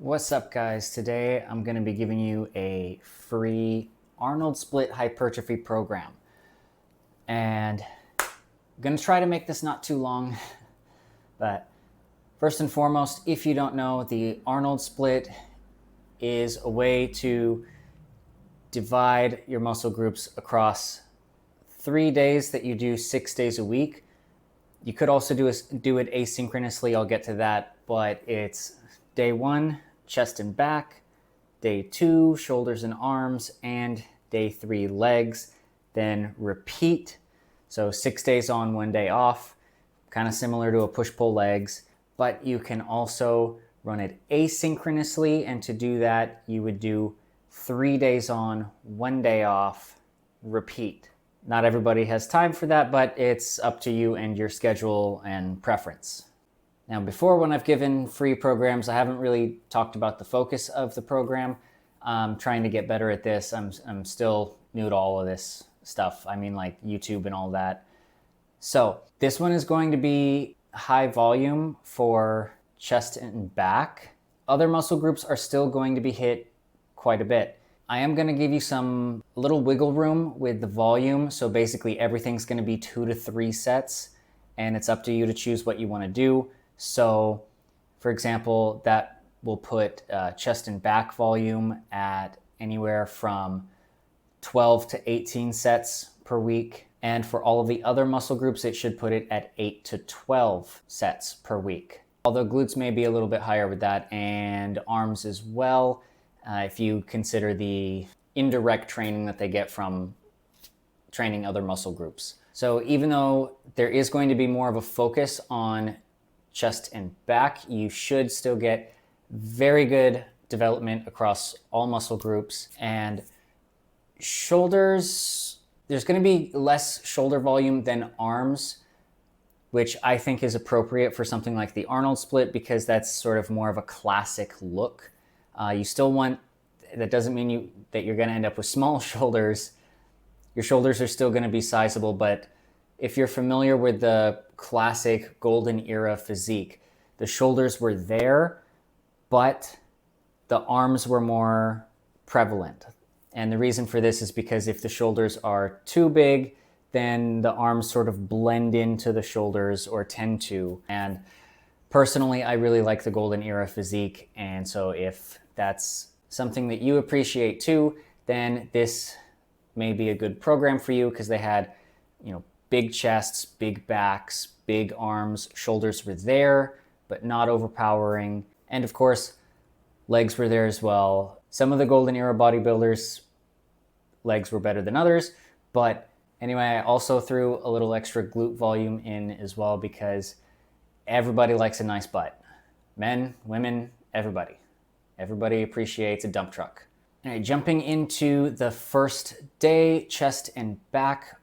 What's up, guys? Today I'm going to be giving you a free Arnold split hypertrophy program. And I'm going to try to make this not too long. But first and foremost, if you don't know, the Arnold split is a way to divide your muscle groups across 3 days that you do 6 days a week. You could also do it asynchronously. I'll get to that. But it's day 1, chest and back, day 2, shoulders and arms, and day 3, legs. Then repeat. So 6 days on, 1 day off, kind of similar to a push-pull legs, but you can also run it asynchronously. And to do that, you would do 3 days on, 1 day off, repeat. Not everybody has time for that, but it's up to you and your schedule and preference. Now, before, when I've given free programs, I haven't really talked about the focus of the program. I'm trying to get better at this. I'm still new to all of this stuff. I mean, like YouTube and all that. So this one is going to be high volume for chest and back. Other muscle groups are still going to be hit quite a bit. I am going to give you some little wiggle room with the volume. So basically everything's going to be 2 to 3 sets, and it's up to you to choose what you want to do. So, for example, that will put chest and back volume at anywhere from 12 to 18 sets per week. And for all of the other muscle groups, it should put it at 8 to 12 sets per week. Although glutes may be a little bit higher with that, and arms as well, if you consider the indirect training that they get from training other muscle groups. So even though there is going to be more of a focus on chest and back, you should still get very good development across all muscle groups. And shoulders, there's going to be less shoulder volume than arms, which I think is appropriate for something like the Arnold split, because that's sort of more of a classic look. You still want, that doesn't mean that you're going to end up with small shoulders. Your shoulders are still going to be sizable, but if you're familiar with the classic golden era physique, the shoulders were there, but the arms were more prevalent. And the reason for this is because if the shoulders are too big, then the arms sort of blend into the shoulders, or tend to. And personally, I really like the golden era physique. And so if that's something that you appreciate too, then this may be a good program for you, because they had, big chests, big backs, big arms, shoulders were there, but not overpowering. And of course, legs were there as well. Some of the golden era bodybuilders' legs were better than others, but anyway, I also threw a little extra glute volume in as well, because everybody likes a nice butt. Men, women, everybody. Everybody appreciates a dump truck. All right, jumping into the first day, chest and back.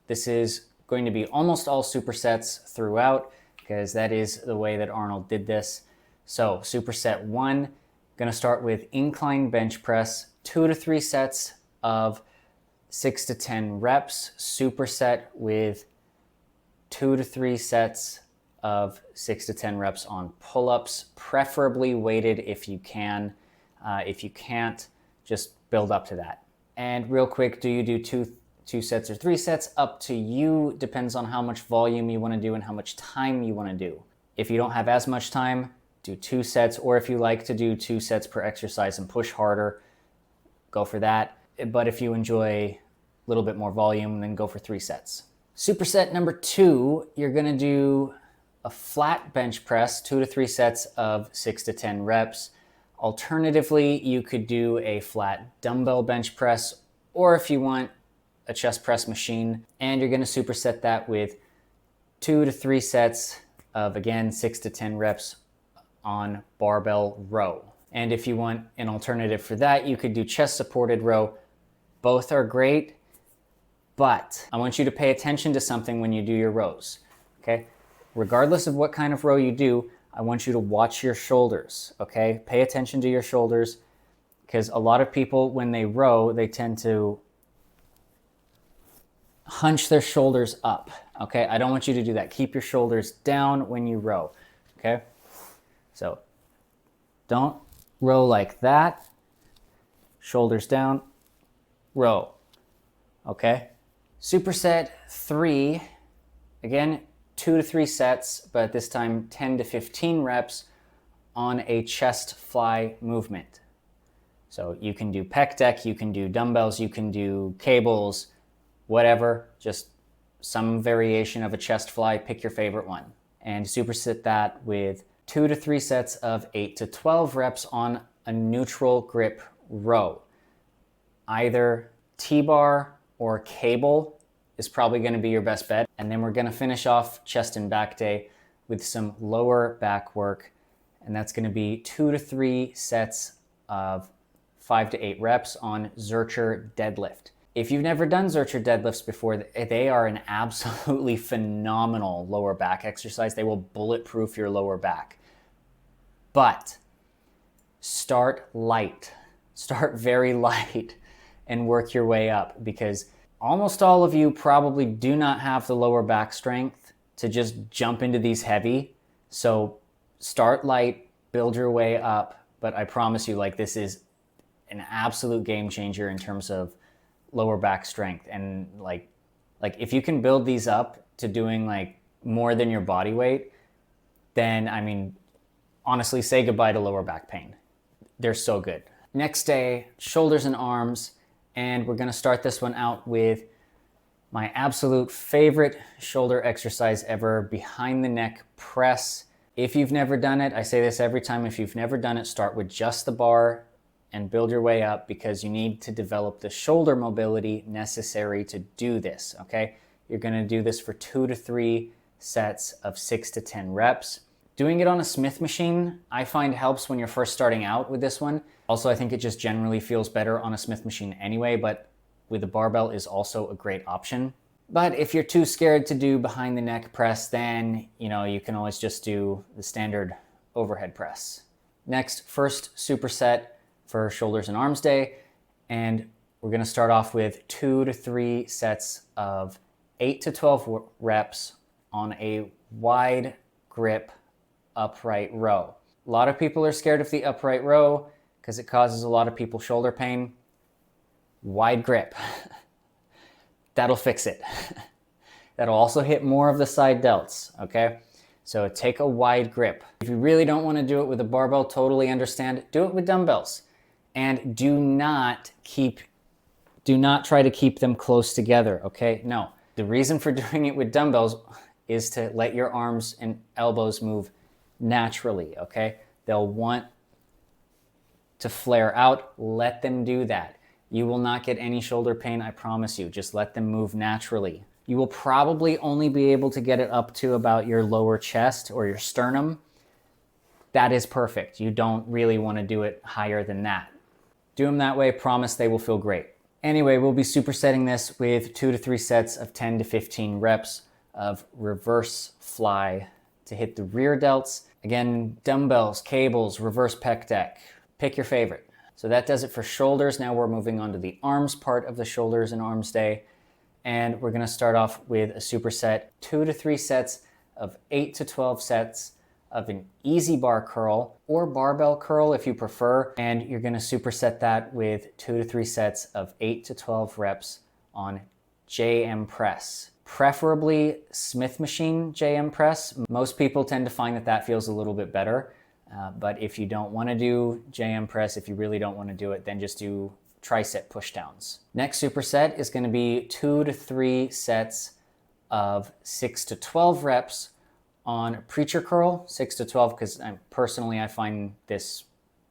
This is going to be almost all supersets throughout, because that is the way that Arnold did this. So superset 1, going to start with incline bench press, 2 to 3 sets of 6 to 10 reps. Superset with 2 to 3 sets of 6 to 10 reps on pull-ups, preferably weighted if you can. If you can't, just build up to that. And real quick, do you do two sets or 3 sets? Up to you. Depends on how much volume you want to do and how much time you want to do. If you don't have as much time, do 2 sets, or if you like to do 2 sets per exercise and push harder, go for that. But if you enjoy a little bit more volume, then go for 3 sets. Superset number 2, you're going to do a flat bench press, 2 to 3 sets of 6 to 10 reps. Alternatively, you could do a flat dumbbell bench press, or if you want, a chest press machine, and you're going to superset that with 2 to 3 sets of, again, 6 to 10 reps on barbell row. And if you want an alternative for that, you could do chest supported row. Both are great, but I want you to pay attention to something when you do your rows, okay? Regardless of what kind of row you do, I want you to watch your shoulders, okay? Pay attention to your shoulders, because a lot of people, when they row, they tend to hunch their shoulders up, okay? I don't want you to do that. Keep your shoulders down when you row, okay? So don't row like that, shoulders down, row, okay? Superset 3, again, 2 to 3 sets, but this time 10 to 15 reps on a chest fly movement. So you can do pec deck, you can do dumbbells, you can do cables, whatever, just some variation of a chest fly, pick your favorite one. And superset that with 2 to 3 sets of 8 to 12 reps on a neutral grip row. Either T-bar or cable is probably going to be your best bet. And then we're going to finish off chest and back day with some lower back work. And that's going to be 2 to 3 sets of 5 to 8 reps on Zercher deadlift. If you've never done Zercher deadlifts before, they are an absolutely phenomenal lower back exercise. They will bulletproof your lower back. But start light. Start very light and work your way up, because almost all of you probably do not have the lower back strength to just jump into these heavy. So start light, build your way up. But I promise you, like, this is an absolute game changer in terms of lower back strength. And like if you can build these up to doing like more than your body weight, then I mean, honestly, say goodbye to lower back pain. They're so good. Next day, shoulders and arms. And we're gonna start this one out with my absolute favorite shoulder exercise ever, behind the neck press. If you've never done it, I say this every time, if you've never done it, start with just the bar and build your way up, because you need to develop the shoulder mobility necessary to do this, okay? You're gonna do this for 2 to 3 sets of 6 to 10 reps. Doing it on a Smith machine, I find helps when you're first starting out with this one. Also, I think it just generally feels better on a Smith machine anyway, but with a barbell is also a great option. But if you're too scared to do behind the neck press, then you can always just do the standard overhead press. Next, first superset for shoulders and arms day, and we're gonna start off with 2 to 3 sets of 8 to 12 reps on a wide grip upright row. A lot of people are scared of the upright row because it causes a lot of people shoulder pain. Wide grip. That'll fix it. That'll also hit more of the side delts, okay? So take a wide grip. If you really don't want to do it with a barbell, totally understand. Do it with dumbbells. And do not try to keep them close together, okay? No. The reason for doing it with dumbbells is to let your arms and elbows move naturally, okay? They'll want to flare out. Let them do that. You will not get any shoulder pain, I promise you. Just let them move naturally. You will probably only be able to get it up to about your lower chest or your sternum. That is perfect. You don't really want to do it higher than that. Do them that way, promise they will feel great. Anyway, we'll be supersetting this with 2 to 3 sets of 10 to 15 reps of reverse fly to hit the rear delts. Again, dumbbells, cables, reverse pec deck. Pick your favorite. So that does it for shoulders. Now we're moving on to the arms part of the shoulders and arms day. And we're gonna start off with a superset, 2 to 3 sets of 8 to 12 sets of an easy bar curl or barbell curl if you prefer. And you're gonna superset that with 2 to 3 sets of 8 to 12 reps on JM press. Preferably Smith machine JM press. Most people tend to find that that feels a little bit better. But if you don't want to do JM press, if you really don't want to do it, then just do tricep pushdowns. Next superset is going to be 2 to 3 sets of 6 to 12 reps on preacher curl, 6 to 12, because personally I find this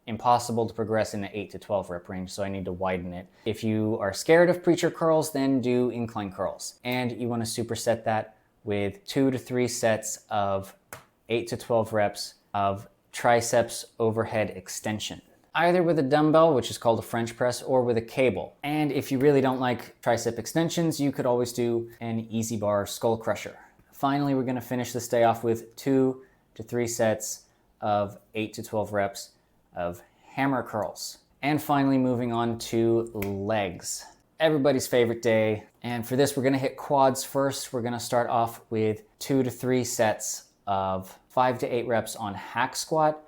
impossible to progress in the 8 to 12 rep range, so I need to widen it. If you are scared of preacher curls, then do incline curls. And you want to superset that with 2 to 3 sets of 8 to 12 reps of triceps overhead extension, either with a dumbbell, which is called a French press, or with a cable. And if you really don't like tricep extensions, you could always do an easy bar skull crusher. Finally, we're going to finish this day off with 2 to 3 sets of 8 to 12 reps of hammer curls. And finally, moving on to legs. Everybody's favorite day. And for this, we're going to hit quads first. We're going to start off with 2 to 3 sets of 5 to 8 reps on hack squat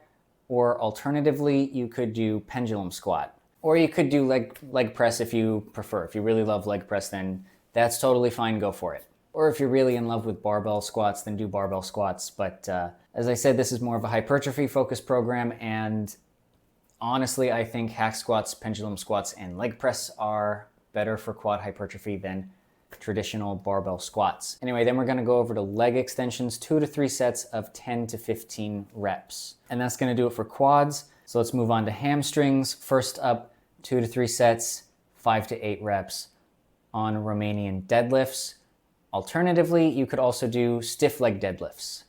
Or alternatively, you could do pendulum squat. Or you could do leg press if you prefer. If you really love leg press, then that's totally fine, go for it. Or if you're really in love with barbell squats, then do barbell squats. But as I said, this is more of a hypertrophy focused program, and honestly, I think hack squats, pendulum squats, and leg press are better for quad hypertrophy than traditional barbell squats. Anyway, then we're gonna go over to leg extensions, 2 to 3 sets of 10 to 15 reps. And that's gonna do it for quads. So let's move on to hamstrings. First up, 2 to 3 sets, 5 to 8 reps on Romanian deadlifts. Alternatively, you could also do stiff leg deadlifts.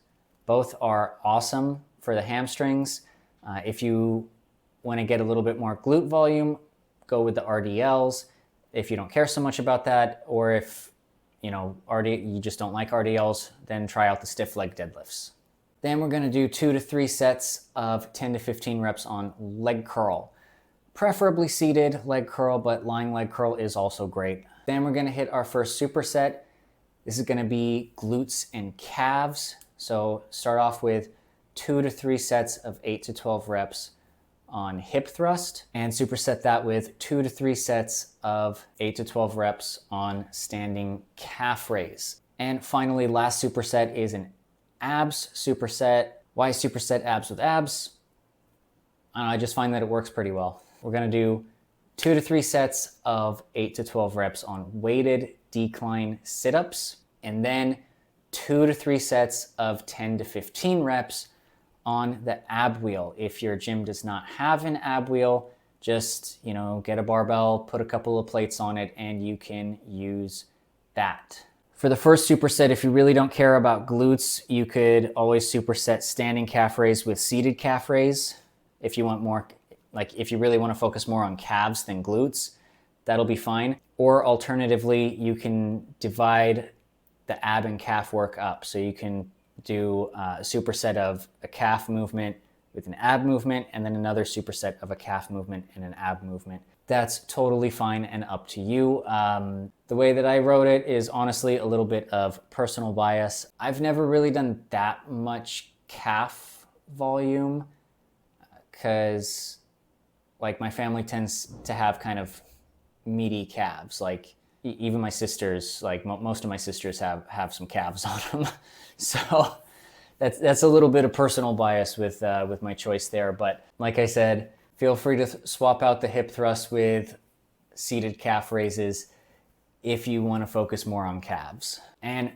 Both are awesome for the hamstrings. If you want to get a little bit more glute volume, go with the RDLs. If you don't care so much about that, or if you just don't like RDLs, then try out the stiff leg deadlifts. Then we're going to do 2 to 3 sets of 10 to 15 reps on leg curl. Preferably seated leg curl, but lying leg curl is also great. Then we're going to hit our first superset. This is going to be glutes and calves. So start off with 2 to 3 sets of 8 to 12 reps on hip thrust, and superset that with 2 to 3 sets of 8 to 12 reps on standing calf raise. And finally, last superset is an abs superset. Why superset abs with abs? I don't know, I just find that it works pretty well. We're going to do 2 to 3 sets of 8 to 12 reps on weighted decline sit-ups, and then 2 to 3 sets of 10 to 15 reps on the ab wheel. If your gym does not have an ab wheel, just get a barbell, put a couple of plates on it, and you can use that. For the first superset, if you really don't care about glutes, you could always superset standing calf raise with seated calf raise. If you want more, if you really want to focus more on calves than glutes, that'll be fine. Or alternatively, you can divide the ab and calf work up. So you can do a superset of a calf movement with an ab movement, and then another superset of a calf movement and an ab movement. That's totally fine and up to you. The way that I wrote it is honestly a little bit of personal bias. I've never really done that much calf volume because my family tends to have kind of meaty calves. Even my sisters, most of my sisters have some calves on them. So that's a little bit of personal bias with my choice there. But like I said, feel free to swap out the hip thrust with seated calf raises if you want to focus more on calves. And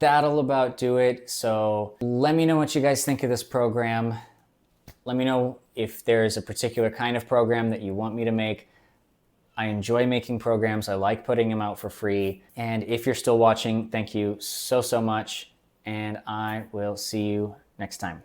that'll about do it. So let me know what you guys think of this program. Let me know if there's a particular kind of program that you want me to make. I enjoy making programs. I like putting them out for free. And if you're still watching, thank you so much. And I will see you next time.